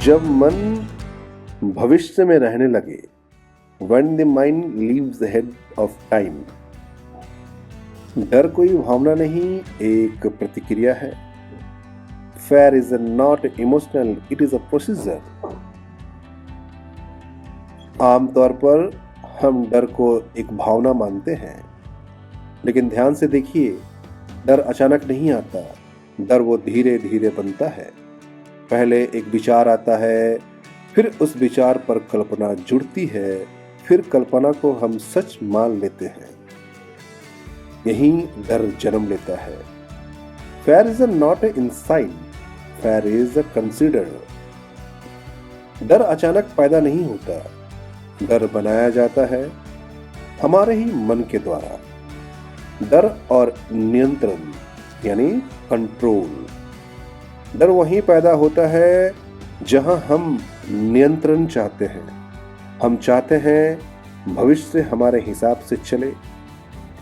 जब मन भविष्य में रहने लगे, when the mind leaves ahead of time। डर कोई भावना नहीं, एक प्रतिक्रिया है। Fear is not emotional, it is a procedure। आमतौर पर हम डर को एक भावना मानते हैं, लेकिन ध्यान से देखिए, डर अचानक नहीं आता। डर वो धीरे धीरे बनता है। पहले एक विचार आता है, फिर उस विचार पर कल्पना जुड़ती है, फिर कल्पना को हम सच मान लेते हैं। यही डर जन्म लेता है। Fear is not an insight, fear is considered। डर अचानक पैदा नहीं होता, डर बनाया जाता है हमारे ही मन के द्वारा। डर और नियंत्रण यानी कंट्रोल। डर वहीं पैदा होता है जहां हम नियंत्रण चाहते हैं। हम चाहते हैं भविष्य हमारे हिसाब से चले,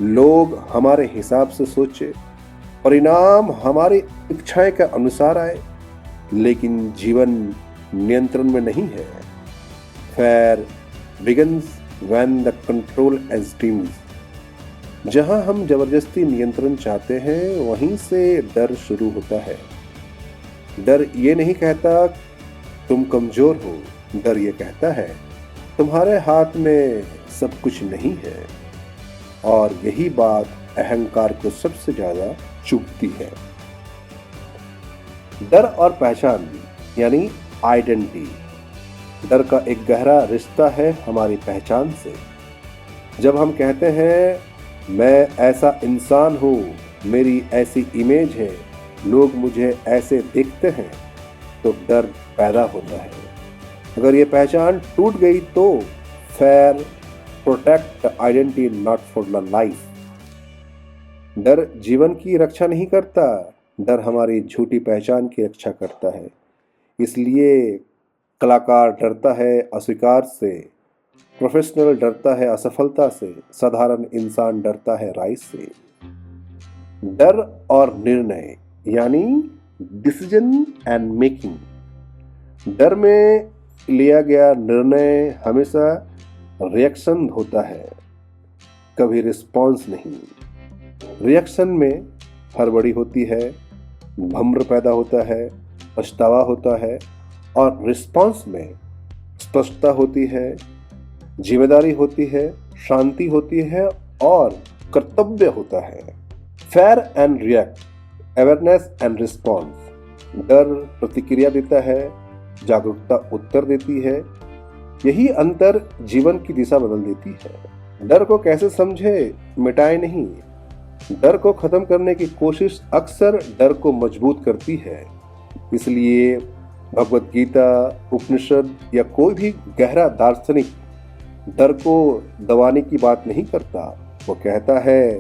लोग हमारे हिसाब से सोचे, परिणाम हमारी इच्छाएं के अनुसार आए, लेकिन जीवन नियंत्रण में नहीं है। Fear begins when the control esteems। जहां हम जबरदस्ती नियंत्रण चाहते हैं, वहीं से डर शुरू होता है। डर ये नहीं कहता तुम कमजोर हो, डर ये कहता है तुम्हारे हाथ में सब कुछ नहीं है। और यही बात अहंकार को सबसे ज्यादा चुभती है। डर और पहचान यानी आइडेंटिटी। डर का एक गहरा रिश्ता है हमारी पहचान से। जब हम कहते हैं मैं ऐसा इंसान हूँ, मेरी ऐसी इमेज है, लोग मुझे ऐसे देखते हैं, तो डर पैदा होता है। अगर ये पहचान टूट गई तो fair protect identity not for the life. डर जीवन की रक्षा नहीं करता, डर हमारी झूठी पहचान की रक्षा करता है। इसलिए कलाकार डरता है अस्वीकार से, प्रोफेशनल डरता है असफलता से, साधारण इंसान डरता है राय से। डर और निर्णय यानी डिसीजन एंड मेकिंग। डर में लिया गया निर्णय हमेशा रिएक्शन होता है, कभी रिस्पॉन्स नहीं। रिएक्शन में हड़बड़ी होती है, भ्रम पैदा होता है, पछतावा होता है, और रिस्पॉन्स में स्पष्टता होती है, जिम्मेदारी होती है, शांति होती है और कर्तव्य होता है। Fair and react, awareness and response. डर प्रतिक्रिया देता है, जागरूकता उत्तर देती है। यही अंतर जीवन की दिशा बदल देती है। डर को कैसे समझे, मिटाए नहीं। डर को खत्म करने की कोशिश अक्सर डर को मजबूत करती है। इसलिए भगवत गीता, उपनिषद या कोई भी गहरा दार्शनिक डर को दबाने की बात नहीं करता। वो कहता है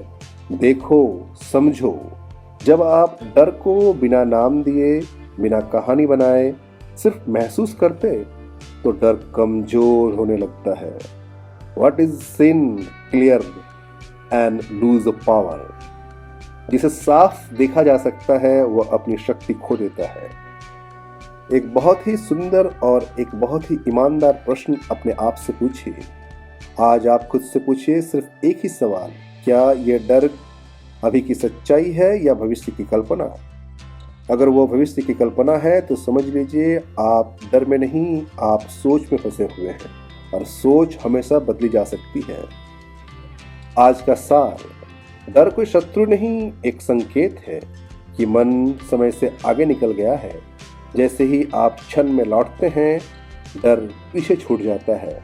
देखो, समझो। जब आप डर को बिना नाम दिए, बिना कहानी बनाए सिर्फ महसूस करते, तो डर कमजोर होने लगता है। What is sin clear and lose power. जिसे साफ देखा जा सकता है, वह अपनी शक्ति खो देता है। एक बहुत ही सुंदर और एक बहुत ही ईमानदार प्रश्न अपने आप से पूछिए। आज आप खुद से पूछिए सिर्फ एक ही सवाल, क्या यह डर अभी की सच्चाई है या भविष्य की कल्पना? अगर वो भविष्य की कल्पना है तो समझ लीजिए आप डर में नहीं, आप सोच में फंसे हुए हैं, और सोच हमेशा बदली जा सकती है। आज का सार, डर कोई शत्रु नहीं, एक संकेत है कि मन समय से आगे निकल गया है। जैसे ही आप क्षण में लौटते हैं, डर पीछे छूट जाता है।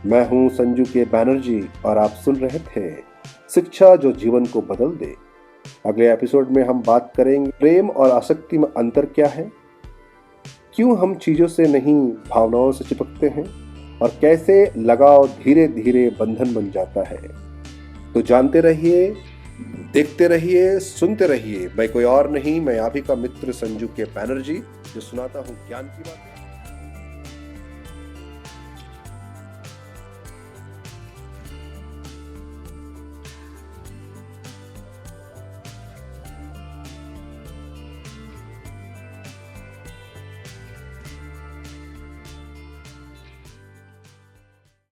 मैं हूं संजू के बैनर्जी और आप सुन रहे थे शिक्षा जो जीवन को बदल दे। अगले एपिसोड में हम बात करेंगे प्रेम और आसक्ति में अंतर क्या है, क्यों हम चीजों से नहीं भावनाओं से चिपकते हैं, और कैसे लगाव धीरे धीरे बंधन बन जाता है। तो जानते रहिए, देखते रहिए, सुनते रहिए। मैं कोई और नहीं, मैं आप ही का मित्र संजू के बैनर्जी, जो सुनाता हूँ ज्ञान की बात।